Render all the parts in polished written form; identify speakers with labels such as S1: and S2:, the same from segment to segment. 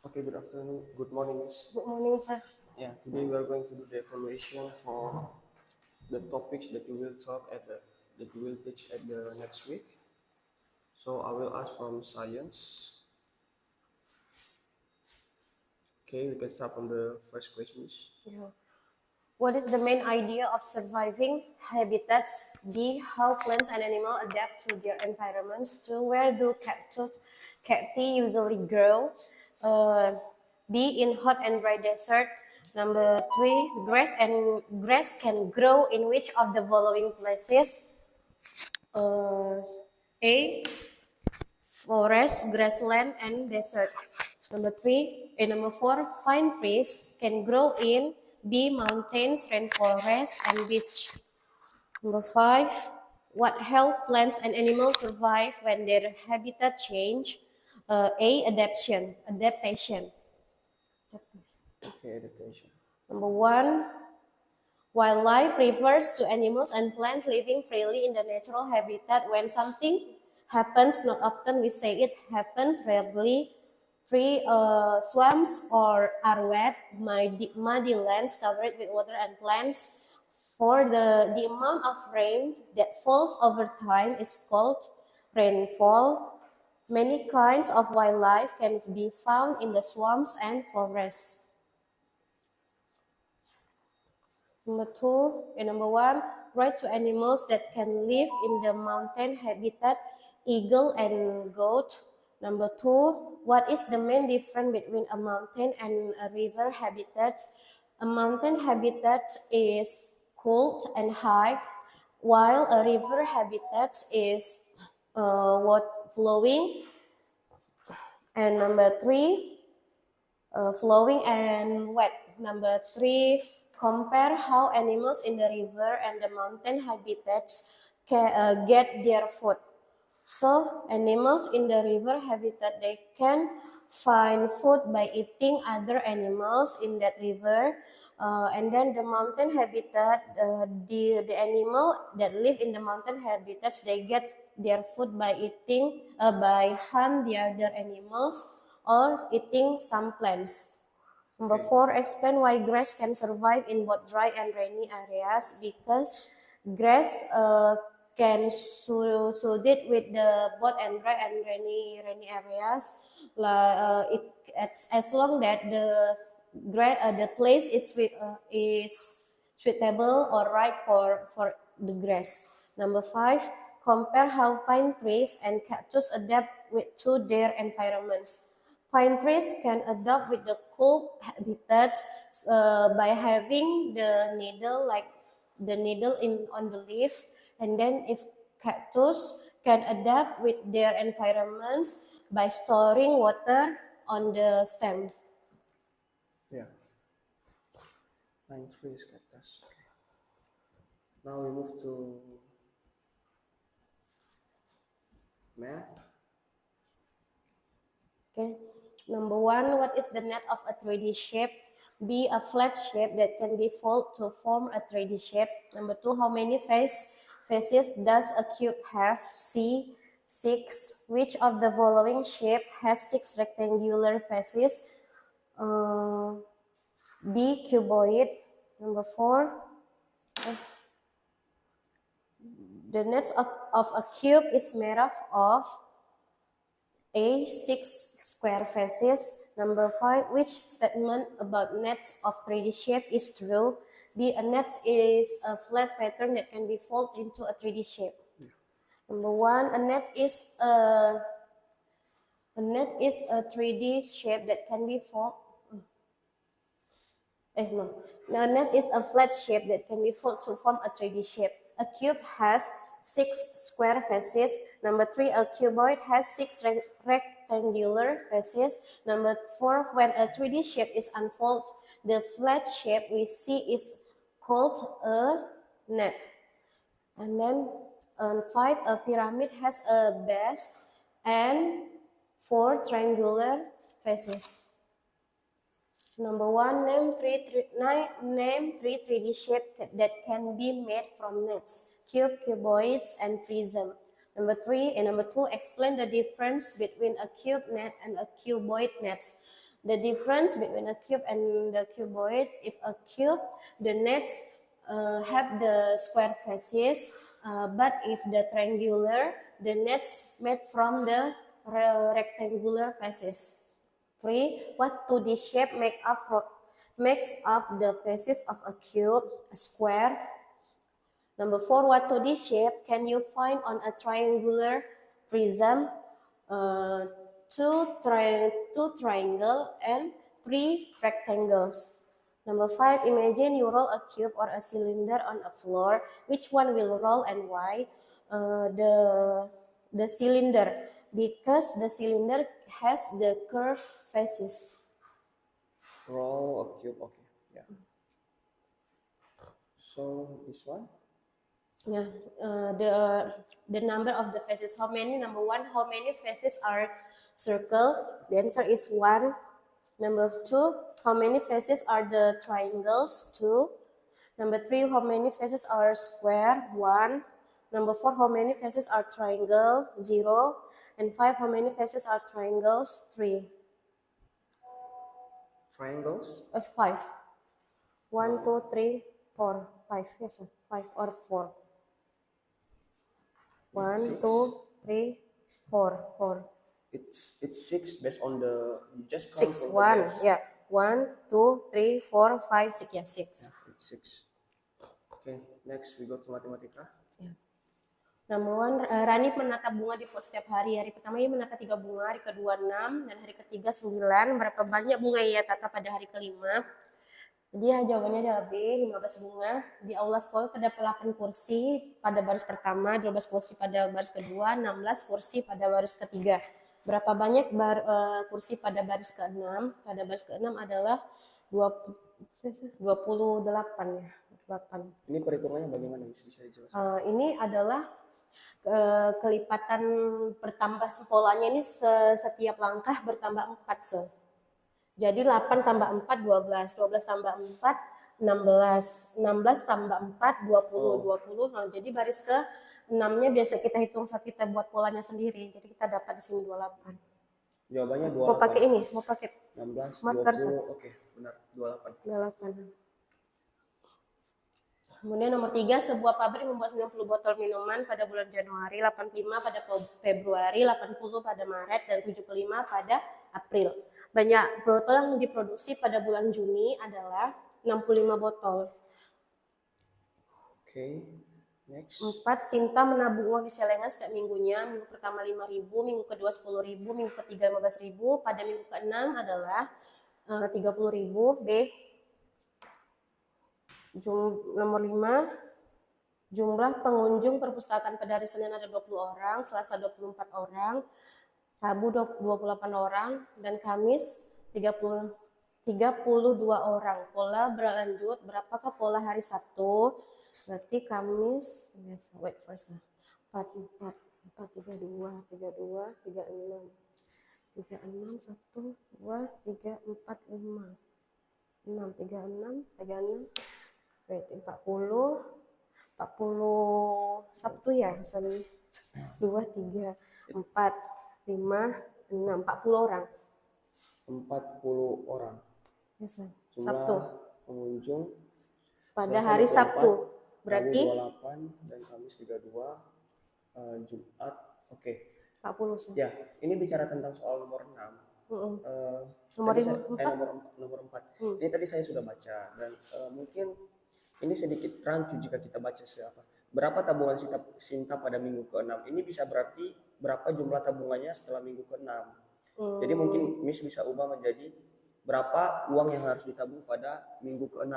S1: Okay, good afternoon. Good morning, Miss.
S2: Good morning, sir.
S1: Yeah, today we are going to do the evaluation for the topics that you will taught at that you will teach at the next week. So I will ask from science. Okay, we can start from the first question. Miss.
S2: Yeah. What is the main idea of surviving habitats? B. How plants and animals adapt to their environments. 2. Where do cacti usually grow? B. In hot and dry desert. Number 3. Grass can grow in which of the following places? Uh, A. Forest, grassland, and desert. Number 4, pine trees can grow in B, mountains, rainforest, and beach. Number 5, what health plants and animals survive when their habitat change? A, adaptation.
S1: Okay, adaptation.
S2: Number 1, wildlife refers to animals and plants living freely in the natural habitat. When something happens, not often we say it happens, rarely. Tree swamps or are wet, muddy lands covered with water and plants. For the amount of rain that falls over time is called rainfall. Many kinds of wildlife can be found in the swamps and forests. Number 1, right to animals that can live in the mountain habitat, eagle and goat. Number 2, what is the main difference between a mountain and a river habitat? A mountain habitat is cold and high, while a river habitat is what flowing. And number 3, flowing and wet. Number 3, compare how animals in the river and the mountain habitats get their food. So animals in the river habitat, they can find food by eating other animals in that river. And then the mountain habitat, the animal that live in the mountain habitats, they get their food by by hunt the other animals or eating some plants. Number
S1: Okay.
S2: 4, explain why grass can survive in both dry and rainy areas. Because grass can suit it with the both and dry and rainy areas. As long that the place is suitable or right for the grass. Number 5, compare how pine trees and cactus adapt to their environments. Pine trees can adapt with the cold habitats by having the needle like the needle on the leaf, and then if cactus can adapt with their environments by storing water on the stem.
S1: Yeah. Pine trees, cactus. Okay. Now we move to math.
S2: Okay. Number 1, what is the net of a 3D shape? B, a flat shape that can be folded to form a 3D shape. Number 2, how many faces does a cube have? C, 6. Which of the following shape has 6 rectangular faces? B, cuboid. Number 4, the net of a cube is made up of A, 6 square faces. Number 5, which statement about nets of 3D shape is true? B, a net is a flat pattern that can be folded into a 3D shape. Number 1, a 3D shape that can be folded. No. A net is a flat shape that can be folded to form a 3D shape. A cube has 6 square faces. Number 3, a cuboid has 6 rectangular faces. Number 4, when a 3D shape is unfolded, the flat shape we see is called a net. And then on 5, a pyramid has a base and 4 triangular faces. Number 1, name three 3D shapes that can be made from nets: cube, cuboids, and prism. Number 2, explain the difference between a cube net and a cuboid net. The difference between a cube and the cuboid, if a cube, the nets have the square faces, but if the triangular, the nets made from the rectangular faces. 3. What 2D shape makes up the faces of a cube, a square? Number 4. What 2D shape can you find on a triangular prism? Two triangle and 3 rectangles. Number 5. Imagine you roll a cube or a cylinder on a floor. Which one will roll and why? The cylinder, because the cylinder has the curved faces.
S1: Roll a cube. Okay. Yeah. So this one.
S2: Yeah, the number of the faces. How many? Number 1, how many faces are circle? The answer is 1. Number 2, how many faces are the triangles? 2. Number 3, how many faces are square? 1. Number 4, how many faces are triangle? 0. And 5, how many faces are triangles? 3.
S1: Triangles.
S2: 5. 1, 2, 3, 4, 5. Yes, sir. 5 or 4. 1, 2, 3, 4, 4.
S1: It's 6 based on the you just count
S2: 6,
S1: from the
S2: 1.
S1: base.
S2: Yeah. 1, 2, 3, 4, 5, 6. Yeah, 6.
S1: Yeah, it's 6. Okay, next we go to matematika.
S2: Yeah. Number 1, Rani menata bunga di pot setiap hari. Hari pertama ia menata 3 bunga, hari kedua 6, dan hari ketiga 9. Berapa banyak bunga ia tata pada hari kelima? Jadi jawabannya adalah B, 15 bunga. Di aula sekolah terdapat 8 kursi pada baris pertama, 12 kursi pada baris kedua, 16 kursi pada baris ketiga. Berapa banyak kursi pada baris ke-6? Pada baris ke-6 adalah 28 ya. 8.
S1: Ini perhitungannya bagaimana, bisa dijelaskan?
S2: Ini adalah kelipatan bertambah polanya ini setiap langkah bertambah 4 Jadi 8 tambah 4, 12. 12 tambah 4, 16. 16 tambah 4, 20. 20. Nah, jadi baris ke 6-nya biasa kita hitung saat kita buat polanya sendiri. Jadi kita dapat di sini 28.
S1: Jawabannya 28.
S2: Mau pakai ini? Mau pakai
S1: 16,
S2: marker,
S1: 20. Oke, benar. 28.
S2: 28. Kemudian nomor 3, sebuah pabrik membuat 90 botol minuman pada bulan Januari, 85 pada Februari, 80 pada Maret, dan 75 pada April. Banyak botol yang diproduksi pada bulan Juni adalah 65 botol.
S1: Oke, next.
S2: 4, Sinta menabung uang di celengan setiap minggunya. Minggu pertama 5.000, minggu kedua 10.000, minggu ketiga 15.000. Pada minggu ke-6 adalah 30.000. B. Nomor 5, jumlah pengunjung perpustakaan pada hari Senin ada 20 orang, Selasa 24 orang, Rabu 28 orang, dan Kamis 32 orang. Pola berlanjut, berapakah pola hari Sabtu? Berarti Kamis, wait first. 4, 4, 4, 32, 32, 36, 36, 1, 2, 3, 4, 5, 6, 36, 36, wait, 40 Sabtu ya, sorry. 2, 3, 4, 5, 6, 40 orang.
S1: 40 orang.
S2: Yes, sir.
S1: Jumlah
S2: Sabtu.
S1: pengunjung
S2: Pada
S1: Selasa
S2: hari
S1: 24,
S2: Sabtu.
S1: Rabu
S2: Berarti
S1: 28 dan Kamis 32, Jumat. Oke.
S2: 40, sir.
S1: Ya, ini bicara tentang soal nomor 6.
S2: Nomor
S1: Tadi
S2: 4.
S1: nomor 4. Ini tadi saya sudah baca dan mungkin ini sedikit rancu jika kita baca siapa. Berapa tabungan Sinta pada minggu ke-6? Ini bisa berarti berapa jumlah tabungannya setelah minggu ke-6. Jadi mungkin Miss bisa ubah menjadi berapa uang yang harus ditabung pada minggu ke-6.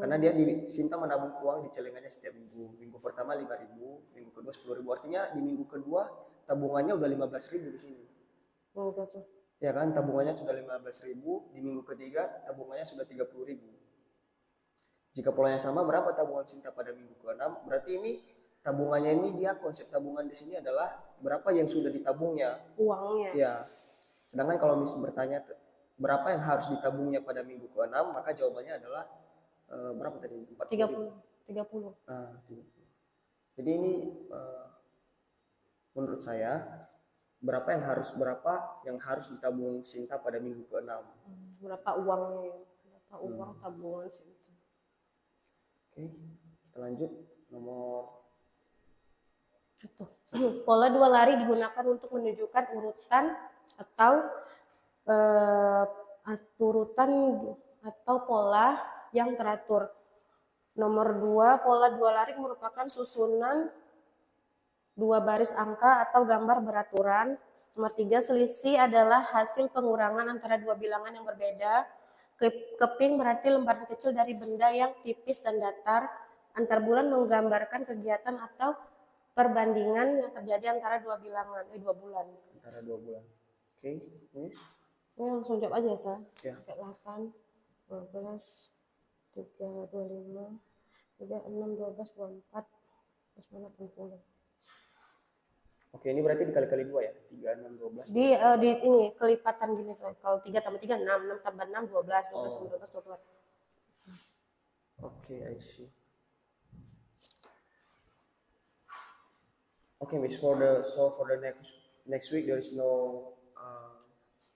S1: Karena Sinta menabung uang di celengannya setiap minggu. Minggu pertama 5.000, minggu kedua 10.000. Artinya di minggu kedua tabungannya udah 15.000 di sini.
S2: Gitu.
S1: Ya kan, tabungannya sudah 15.000, di minggu ketiga tabungannya sudah 30.000. Jika polanya sama, berapa tabungan Sinta pada minggu ke-6? Berarti ini tabungannya ini dia konsep tabungan di sini adalah berapa yang sudah ditabungnya.
S2: Uangnya.
S1: Ya. Sedangkan kalau Miss bertanya berapa yang harus ditabungnya pada minggu ke-6, maka jawabannya adalah berapa tadi?
S2: 30.
S1: 30. Jadi ini menurut saya berapa yang harus ditabung Sinta pada minggu ke-6.
S2: Berapa uangnya ya? Berapa uang tabungan Sinta?
S1: Oke, kita lanjut nomor
S2: Pola 2 lari digunakan untuk menunjukkan urutan atau urutan atau pola yang teratur. Nomor 2, pola 2 lari merupakan susunan 2 baris angka atau gambar beraturan. Nomor 3, selisih adalah hasil pengurangan antara 2 bilangan yang berbeda. Keping berarti lembaran kecil dari benda yang tipis dan datar. Antar bulan menggambarkan kegiatan atau perbandingan yang terjadi antara 2 bilangan, 2 bulan.
S1: Antara 2 bulan. Oke, Miss.
S2: Ini langsung jawab aja, Sa.
S1: Ya.
S2: 8, 12, 3, 25, 36, 12, 24, 80.
S1: Oke, ini berarti dikali-kali 2 ya? 3, 6, 12.
S2: Di ini kelipatan gini, so. Kalau 3 tambah 3, 6, 6 tambah 6, 12, 12 tambah 12, 24.
S1: Oke, I see. Okay, Miss, for the next week there is no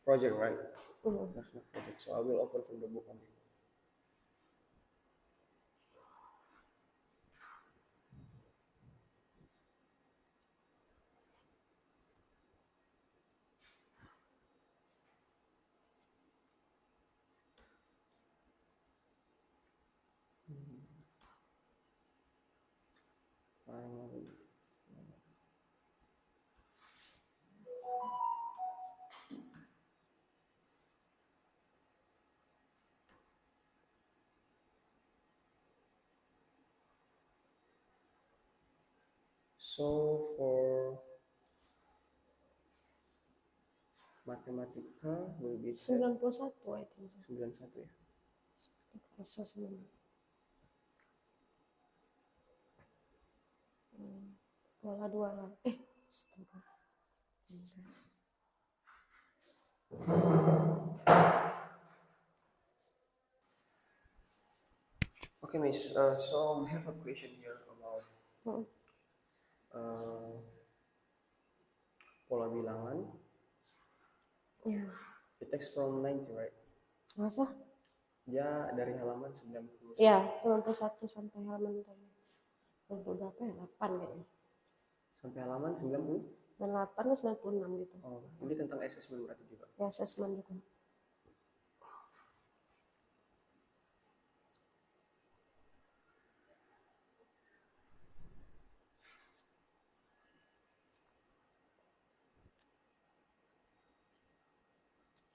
S1: project, right? There's no project, so I will open from the book only. So for matematika will be
S2: 91, I think.
S1: 91 ya.
S2: Rasa 9. Pola 2 lah. Astaga.
S1: Okay, Miss. So we have a question here about pola bilangan.
S2: Ya.
S1: The text from 90, right?
S2: Masa?
S1: Dia dari halaman 90.
S2: Ya, 91 sampai halaman tadi. Berapa ya? 8 kayaknya.
S1: Sampai halaman 90?
S2: 8 atau 96 gitu.
S1: Oh, ini tentang assessment berarti juga.
S2: Ya, assessment juga.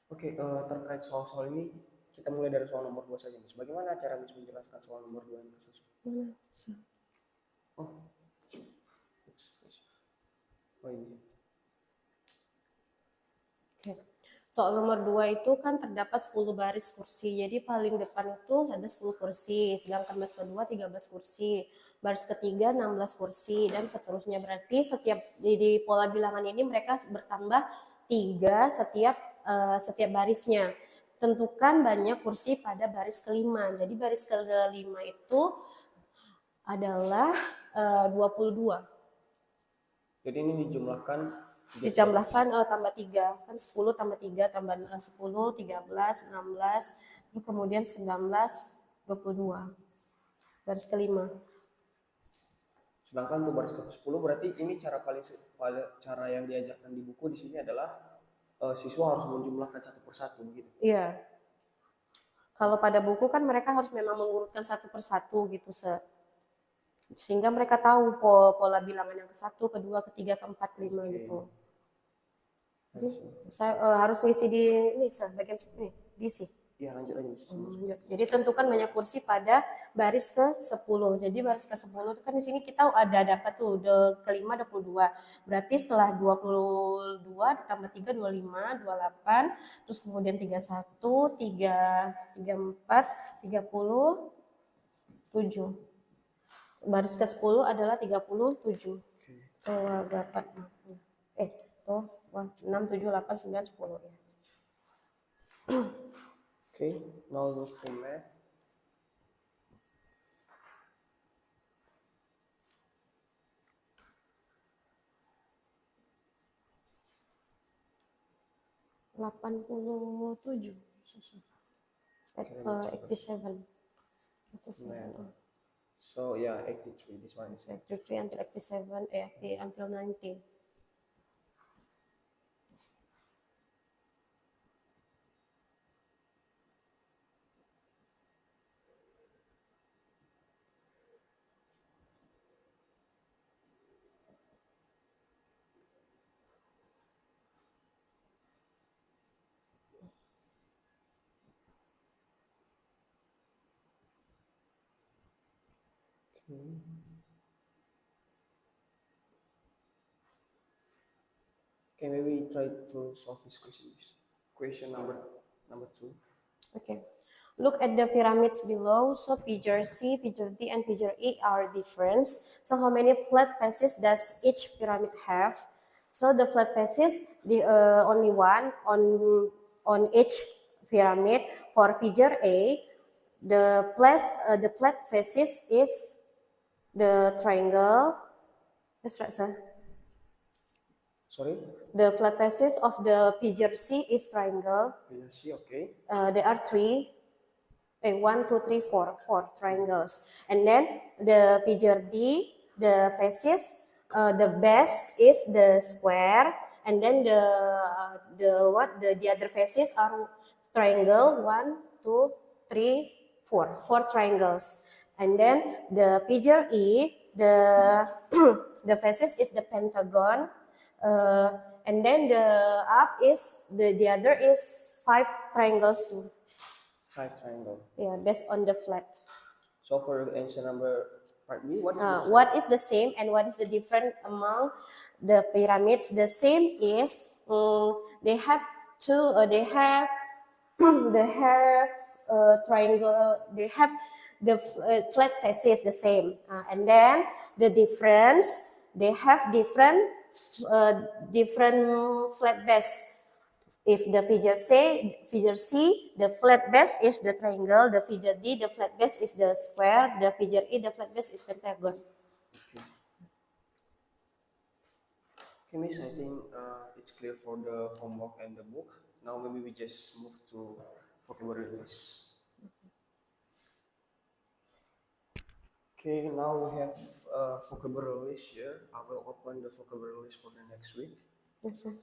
S1: Oke, terkait soal-soal ini, kita mulai dari soal nomor 2 saja, Miss. Bagaimana cara Miss menjelaskan soal nomor 2 ini ke siswa?
S2: Mana?
S1: Oh, oh ini.
S2: Oke. Soal nomor 2 itu kan terdapat 10 baris kursi. Jadi paling depan itu ada 10 kursi, sedangkan baris kedua 13 kursi. Baris ketiga 16 kursi dan seterusnya. Berarti setiap di pola bilangan ini mereka bertambah 3 setiap barisnya. Tentukan banyak kursi pada baris kelima. Jadi baris kelima itu adalah 22.
S1: Jadi ini dijumlahkan
S2: Tambah 3 kan 10 tambah 3 tambah 10 13 16 kemudian 19 22 baris kelima.
S1: Sedangkan untuk baris ke-10 berarti ini cara yang diajarkan di buku di sini adalah siswa harus menjumlahkan satu persatu begitu.
S2: Iya. Kalau pada buku kan mereka harus memang mengurutkan satu persatu gitu sehingga mereka tahu pola bilangan yang ke-1, ke-2, ke-3, ke-4, ke-5 gitu. Jadi saya harus ngisi di ini bagian ini diisi.
S1: Iya, lanjut aja.
S2: Jadi tentukan banyak kursi pada baris ke-10. Jadi baris ke-10 itu kan di sini kita ada dapat tuh kelima 22. Berarti setelah 22 ditambah 3 25, 28, terus kemudian 31, 34, 37. Baris ke-10 adalah 37. Tuh dapat. Tuh 6, 7, 8, 9, 10 ya.
S1: Okay, now look to math.
S2: 87.
S1: Okay, let me check first.
S2: 87.
S1: Yeah. So yeah, 83. This one is
S2: 83 until 87, 80 until 90.
S1: Okay. Okay, maybe try to solve this question. Question number two.
S2: Okay. Look at the pyramids below. So figure C, figure D, and figure E are different. So how many flat faces does each pyramid have? So the flat faces, only one on each pyramid. For figure A, the flat faces is the triangle. That's right, sir.
S1: Sorry.
S2: The flat faces of the figure C is triangle.
S1: Figure C. Okay.
S2: There are three. 4 triangles. And then the figure D, the faces, the base is the square, and then the other faces are triangle 1, 2, 3, 4 triangles. And then the figure E, the the faces is the pentagon, and then the up is the other is 5 triangles too.
S1: 5 triangle.
S2: Yeah, based on the flat.
S1: So for the answer number part B, what is the same?
S2: What is the same and what is the different among the pyramids? The same is they have two. They have they have triangle. They have the flat faces the same, and then the difference they have different flat base. If the figure C, the flat base is the triangle, the figure D, the flat base is the square, the figure E, the flat base is pentagon.
S1: Okay, Miss, I think it's clear for the homework and the book. Now maybe we just move to vocabulary list. Okay, now we have vocabulary list here. I will open the vocabulary list for the next week.
S2: Yes, sir.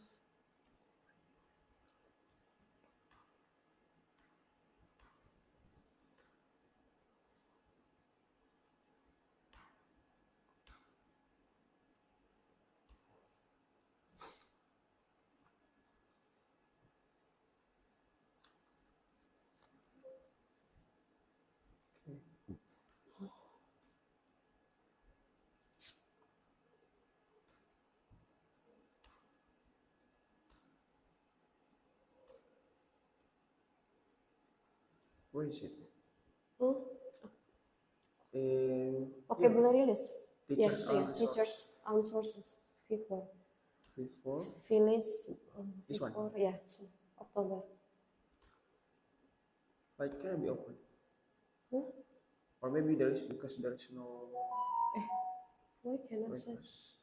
S1: Where is it?
S2: Hmm?
S1: In
S2: Vocabulary list.
S1: Teachers
S2: Yes,
S1: own
S2: yeah.
S1: resource.
S2: Teachers own sources. Before.
S1: Before
S2: Phyllis.
S1: this one.
S2: Before, yeah, so October.
S1: But it cannot be open.
S2: Huh?
S1: Or maybe there is because there is no
S2: Why cannot say?
S1: request.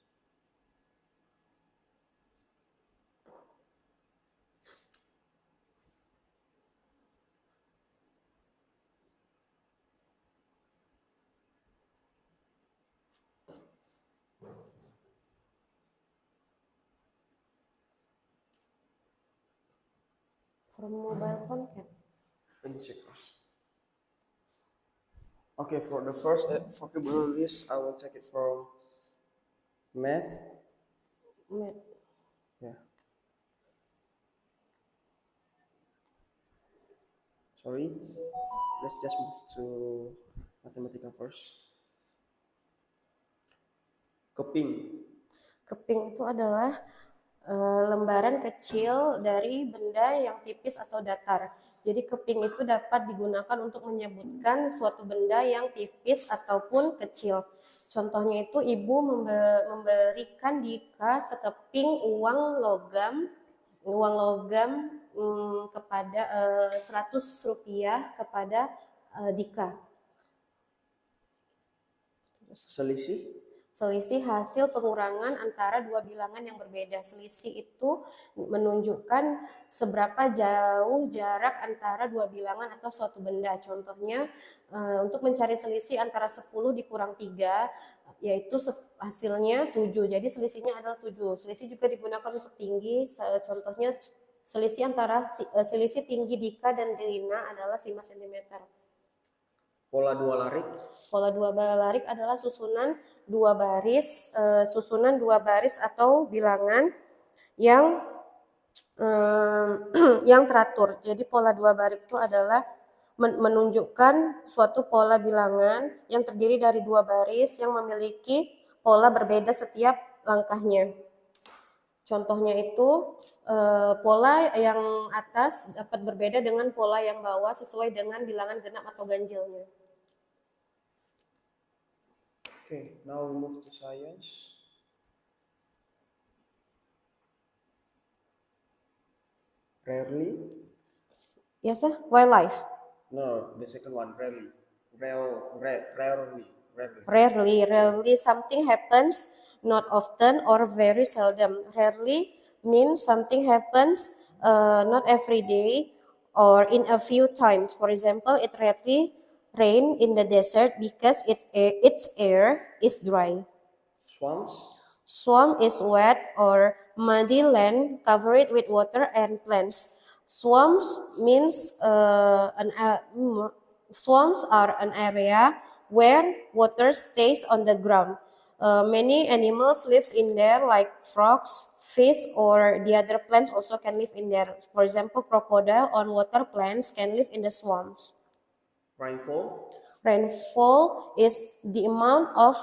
S2: From mobile phone can?
S1: Let me check first. Okay, for the first vocabulary list, I will take it from math.
S2: Met.
S1: Yeah. Sorry. Let's just move to mathematical first. Keping.
S2: Keping itu adalah lembaran kecil dari benda yang tipis atau datar. Jadi keping itu dapat digunakan untuk menyebutkan suatu benda yang tipis ataupun kecil. Contohnya itu ibu memberikan Dika sekeping uang logam kepada 100 rupiah kepada Dika.
S1: Selisih.
S2: Selisih hasil pengurangan antara dua bilangan yang berbeda. Selisih itu menunjukkan seberapa jauh jarak antara dua bilangan atau suatu benda. Contohnya, untuk mencari selisih antara 10 dikurang 3, yaitu hasilnya 7. Jadi selisihnya adalah 7. Selisih juga digunakan untuk tinggi. Contohnya selisih tinggi Dika dan Rina adalah 5 cm.
S1: Pola dua larik.
S2: Pola dua larik adalah susunan dua baris atau bilangan yang yang teratur. Jadi pola dua baris itu adalah menunjukkan suatu pola bilangan yang terdiri dari dua baris yang memiliki pola berbeda setiap langkahnya. Contohnya itu pola yang atas dapat berbeda dengan pola yang bawah sesuai dengan bilangan genap atau ganjilnya.
S1: Okay, now we move to science. Rarely.
S2: Yes, sir. Wildlife.
S1: No, the second one, rarely. Rarely.
S2: Rarely something happens, not often or very seldom. Rarely means something happens not every day or in a few times. For example, it rarely rain in the desert because its air is dry.
S1: Swamps.
S2: Swamp is wet or muddy land covered with water and plants. Swamps means swamps are an area where water stays on the ground. Many animals live in there, like frogs, fish, or the other plants also can live in there. For example, crocodile on water plants can live in the swamps.
S1: Rainfall.
S2: Rainfall is the amount of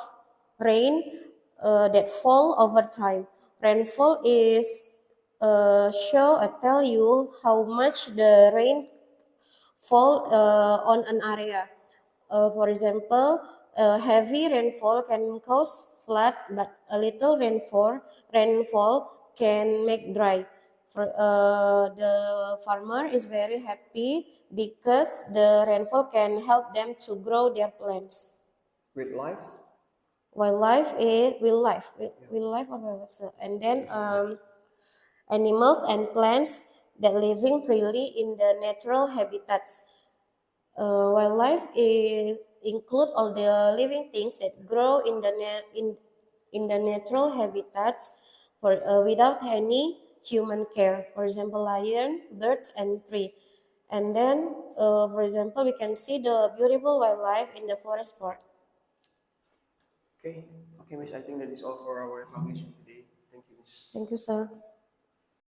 S2: rain that fall over time. Rainfall is tell you how much the rain fall on an area. For example, heavy rainfall can cause flood, but a little rainfall can make dry. The farmer is very happy because the rainfall can help them to grow their plants.
S1: Wildlife.
S2: Wildlife is wildlife, and then animals and plants that living freely in the natural habitats. Wildlife include all the living things that grow in the natural habitats without any human care. For example, lion, birds, and tree. And then, for example, we can see the beautiful wildlife in the forest part.
S1: Okay, Miss. I think that is all for our evaluation today. Thank you, Miss.
S2: Thank you, sir.